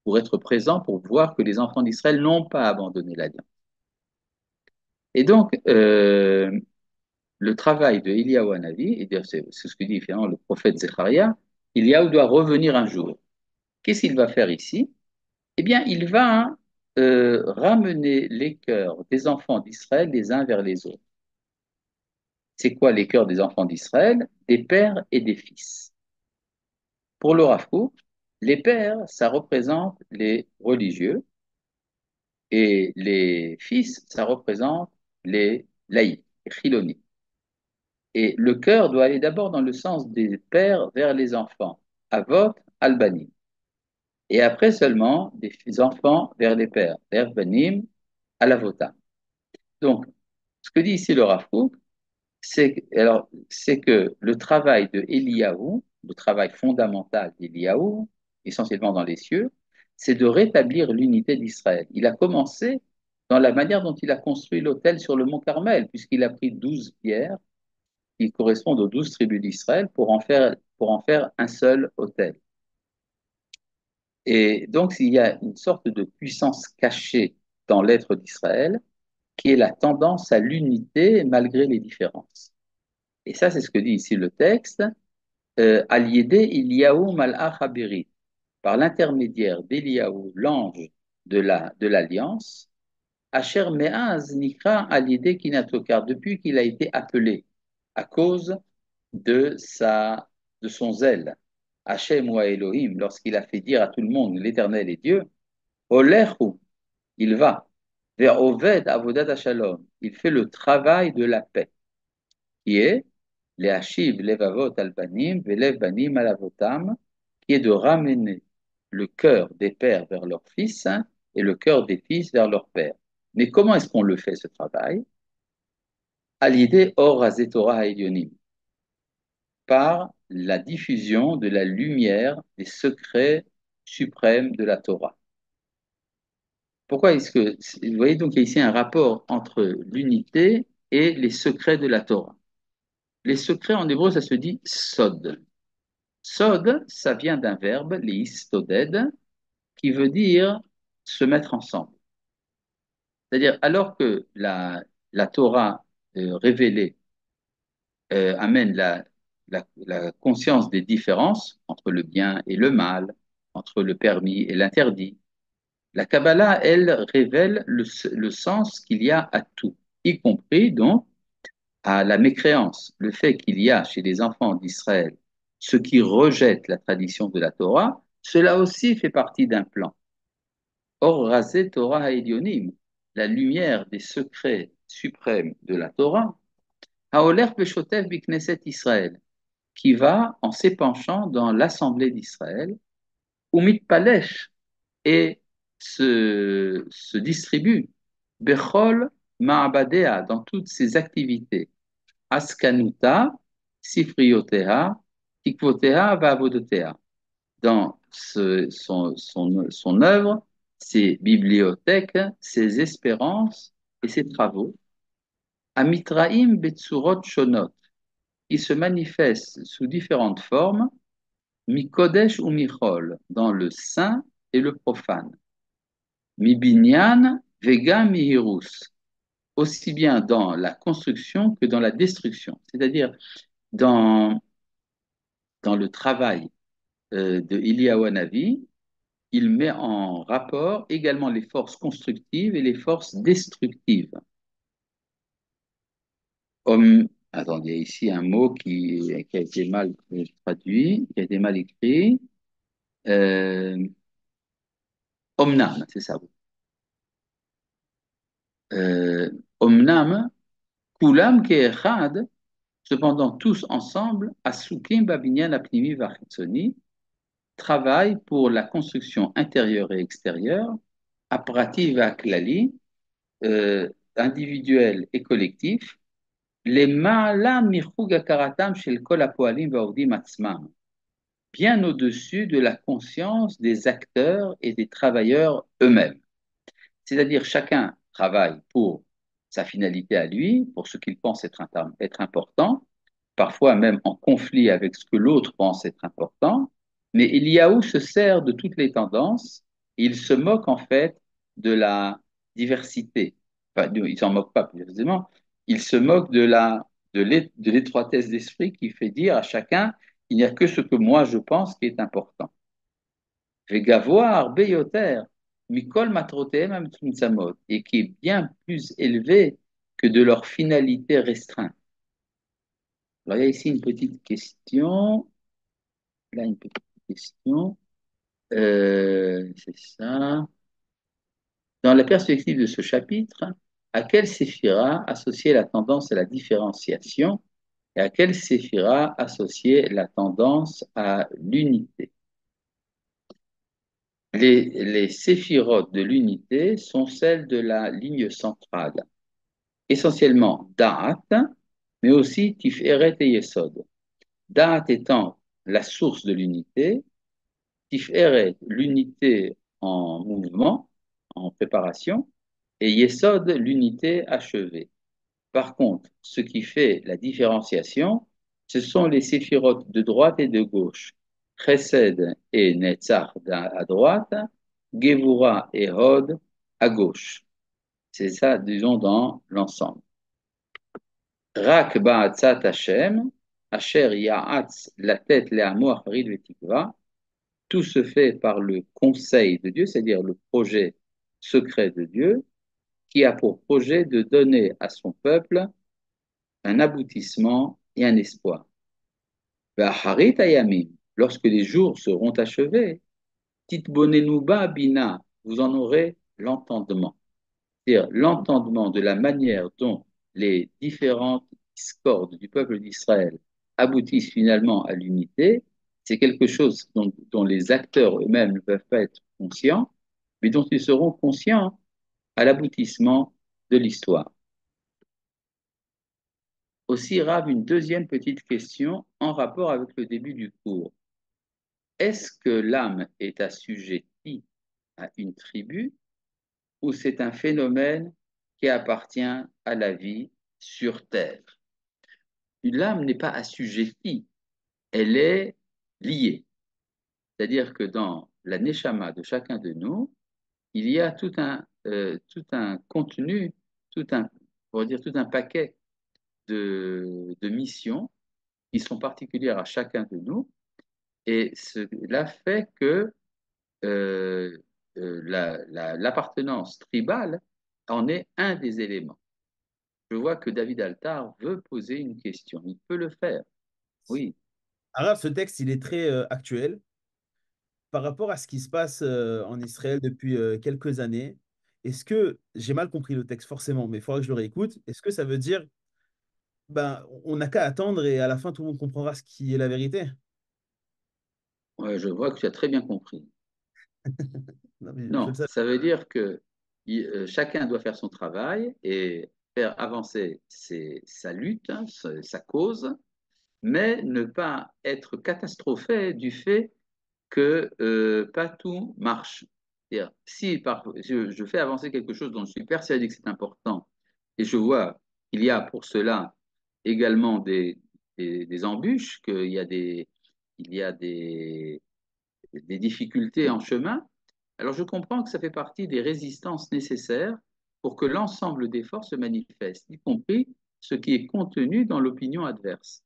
pour être présent, pour voir que les enfants d'Israël n'ont pas abandonné l'alliance. Et donc, le travail de Eliyahu Hanavi, et d'ailleurs c'est ce que dit finalement le prophète Zecharia, Eliyahu doit revenir un jour. Qu'est-ce qu'il va faire ici? Eh bien, il va ramener les cœurs des enfants d'Israël les uns vers les autres. C'est quoi les cœurs des enfants d'Israël? Des pères et des fils. Pour le Rav Kook, les pères, ça représente les religieux, et les fils, ça représente les laïcs, les chiloniques. Et le cœur doit aller d'abord dans le sens des pères vers les enfants, Avot, Albani. Et après seulement des enfants vers les pères, vers Banim, Alavota. Donc, ce que dit ici le Rav Kook, c'est que le travail de Eliyahu, le travail fondamental d'Eliyahu, essentiellement dans les cieux, c'est de rétablir l'unité d'Israël. Il a commencé dans la manière dont il a construit l'autel sur le mont Carmel, puisqu'il a pris 12 pierres qui correspondent aux 12 tribus d'Israël pour en faire un seul autel. Et donc, il y a une sorte de puissance cachée dans l'être d'Israël, qui est la tendance à l'unité malgré les différences. Et ça, c'est ce que dit ici le texte. Al-Yedé Eliyahu Malach Haberit, par l'intermédiaire d'Eliyahu, l'ange de l'Alliance, Asher Me'az Nikra Al-Yedé Kinato, car depuis qu'il a été appelé à cause de son zèle, Hachem ou Elohim, lorsqu'il a fait dire à tout le monde l'Éternel est Dieu, Olechu, il va, vers Oved Avodat Shalom, il fait le travail de la paix, qui est Le'ashiv levavot al banim velev banim al avotam, qui est de ramener le cœur des pères vers leurs fils et le cœur des fils vers leurs pères. Mais comment est-ce qu'on le fait, ce travail? À l'idée or Torah Elionim, par la diffusion de la lumière des secrets suprêmes de la Torah. Pourquoi est-ce que, vous voyez donc il y a ici un rapport entre l'unité et les secrets de la Torah. Les secrets en hébreu, ça se dit sod. Sod, ça vient d'un verbe, l'istoded, qui veut dire se mettre ensemble. C'est-à-dire, alors que la Torah révélée amène la conscience des différences entre le bien et le mal, entre le permis et l'interdit, la Kabbalah, elle, révèle le sens qu'il y a à tout, y compris donc à la mécréance, le fait qu'il y a chez les enfants d'Israël ceux qui rejettent la tradition de la Torah, cela aussi fait partie d'un plan. Or, rasé Torah Haedionim, la lumière des secrets suprêmes de la Torah, Haoler Peshotev Bikneset Israël, qui va en s'épanchant dans l'assemblée d'Israël, où Mitpalesh et se distribue Bechol Ma'abadea dans toutes ses activités. Askanuta, Sifriotea, Tikvotea, Vavodotea. Dans son œuvre, ses bibliothèques, ses espérances et ses travaux. Amitraim Betsurot Shonot, qui se manifestent sous différentes formes, Mikodesh ou Michol, dans le saint et le profane. Mibinyan, Vega, Mihirus, aussi bien dans la construction que dans la destruction, c'est-à-dire dans, dans le travail de Eliyahu Hanavi, il met en rapport également les forces constructives et les forces destructives. Attendez, il y a ici un mot qui a été mal traduit, qui a été mal écrit. Omnam, c'est ça. Euh, Omnam, Kulam ke'echad, cependant tous ensemble, asukim babinyan apnimi vachitzoni, travaillent pour la construction intérieure et extérieure, aprati vaklali, individuel et collectif, les ma'ala michug akaratam shel kol hapoalim va'odim atzmam, bien au-dessus de la conscience des acteurs et des travailleurs eux-mêmes. C'est-à-dire chacun travaille pour sa finalité à lui, pour ce qu'il pense être important, parfois même en conflit avec ce que l'autre pense être important, mais Eliyahu se sert de toutes les tendances, et il se moque en fait de la diversité. Enfin, il s'en moque pas précisément, il se moque de l'étroitesse d'esprit qui fait dire à chacun, il n'y a que ce que moi je pense qui est important. Vegavoar beyoter, mikol matrotehem hamtzumtzamot, et qui est bien plus élevé que de leur finalité restreinte. Alors, il y a ici une petite question. Là, une petite question. C'est ça. Dans la perspective de ce chapitre, à quelle séphira associer la tendance à la différenciation et à quelle séphira associer la tendance à l'unité? Les séphirotes de l'unité sont celles de la ligne centrale, essentiellement Da'at, mais aussi Tiferet et Yesod. Da'at étant la source de l'unité, Tiferet, l'unité en mouvement, en préparation, et Yesod, l'unité achevée. Par contre, ce qui fait la différenciation, ce sont les séphirotes de droite et de gauche. Chesed et Netzach à droite, Gevura et Hod à gauche. C'est ça, disons, dans l'ensemble. Rak ba'atzat Hashem, Asher ya'atz la tête le'amo acharid vetikva. Tout se fait par le conseil de Dieu, c'est-à-dire le projet secret de Dieu, qui a pour projet de donner à son peuple un aboutissement et un espoir. V'acharit hayamim, lorsque les jours seront achevés, titbonenuba bina, vous en aurez l'entendement. C'est-à-dire l'entendement de la manière dont les différentes discordes du peuple d'Israël aboutissent finalement à l'unité, c'est quelque chose dont les acteurs eux-mêmes ne peuvent pas être conscients, mais dont ils seront conscients à l'aboutissement de l'histoire. Aussi, Rav, une deuxième petite question en rapport avec le début du cours. Est-ce que l'âme est assujettie à une tribu ou c'est un phénomène qui appartient à la vie sur Terre? L'âme n'est pas assujettie, elle est liée. C'est-à-dire que dans la neshama de chacun de nous, il y a tout un contenu, on va dire tout un paquet de missions qui sont particulières à chacun de nous. Et cela fait que euh, l'appartenance tribale en est un des éléments. Je vois que David Altar veut poser une question. Il peut le faire. Oui, Arabe, ce texte, il est très actuel par rapport à ce qui se passe en Israël depuis quelques années. Est-ce que, j'ai mal compris le texte forcément, mais il faudra que je le réécoute. Est-ce que ça veut dire, ben, on n'a qu'à attendre et à la fin, tout le monde comprendra ce qui est la vérité? ouais, je vois que tu as très bien compris. Non, mais je le Non, savais. ça veut dire que chacun doit faire son travail et faire avancer sa lutte, hein, sa cause, mais ne pas être catastrophé du fait que pas tout marche. C'est-à-dire, si je fais avancer quelque chose dont je suis persuadé que c'est important, et je vois qu'il y a pour cela également des embûches, il y a des difficultés en chemin, alors je comprends que ça fait partie des résistances nécessaires pour que l'ensemble des forces se manifestent, y compris ce qui est contenu dans l'opinion adverse.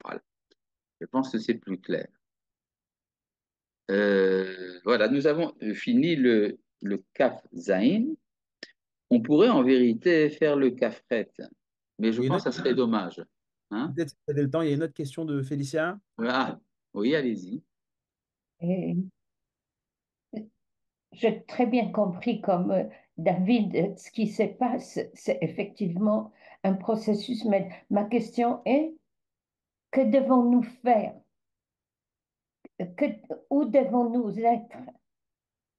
Voilà, je pense que c'est plus clair. Voilà, nous avons fini le Kaf Zain. On pourrait en vérité faire le Kafret, mais je Il y a une pense autre- que ça serait dommage. Hein? Peut-être si vous avez le temps, il y a une autre question de Félicia. Ah, oui, allez-y. Euh, j'ai très bien compris comme David, ce qui se passe, c'est effectivement un processus, mais ma question est, que devons-nous faire? Que, où devons-nous être?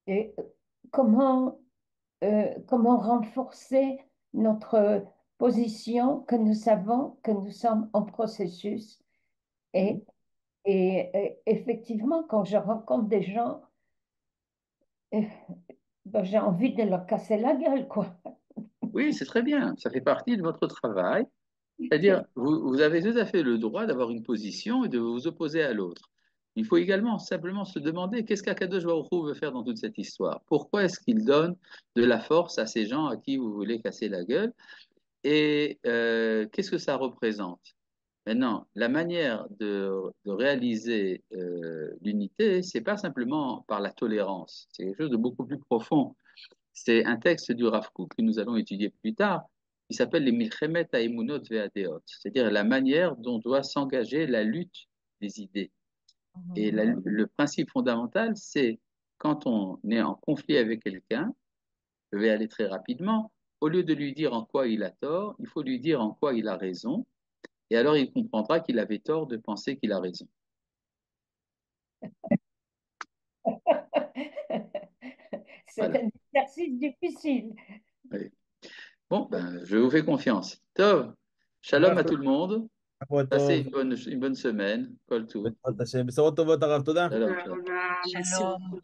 Et comment renforcer notre position que nous savons que nous sommes en processus? Mhm. Et, et effectivement, quand je rencontre des gens, euh, ben, j'ai envie de leur casser la gueule, quoi. Oui, c'est très bien. Ça fait partie de votre travail. C'est-à-dire, vous avez tout à fait le droit d'avoir une position et de vous opposer à l'autre. Il faut également simplement se demander qu'est-ce qu'Akadosh Baruch Hu veut faire dans toute cette histoire. Pourquoi est-ce qu'il donne de la force à ces gens à qui vous voulez casser la gueule? Et qu'est-ce que ça représente? Maintenant, la manière de réaliser l'unité, c'est pas simplement par la tolérance, c'est quelque chose de beaucoup plus profond. C'est un texte du Rav Kook que nous allons étudier plus tard, qui s'appelle les Milchemet Haemunot Ve'adeot, c'est-à-dire la manière dont doit s'engager la lutte des idées. Et le principe fondamental, c'est quand on est en conflit avec quelqu'un, je vais aller très rapidement, au lieu de lui dire en quoi il a tort, il faut lui dire en quoi il a raison, et alors il comprendra qu'il avait tort de penser qu'il a raison. C'est Voilà. un exercice difficile. Oui. Bon, ben, je vous fais confiance. Tov, shalom à tout le monde. בוקר Passez טוב, une bonne semaine. Kol tout. בעזרת השם. בשורות טובות, הרב, תודה. Shalom, shalom. Shalom.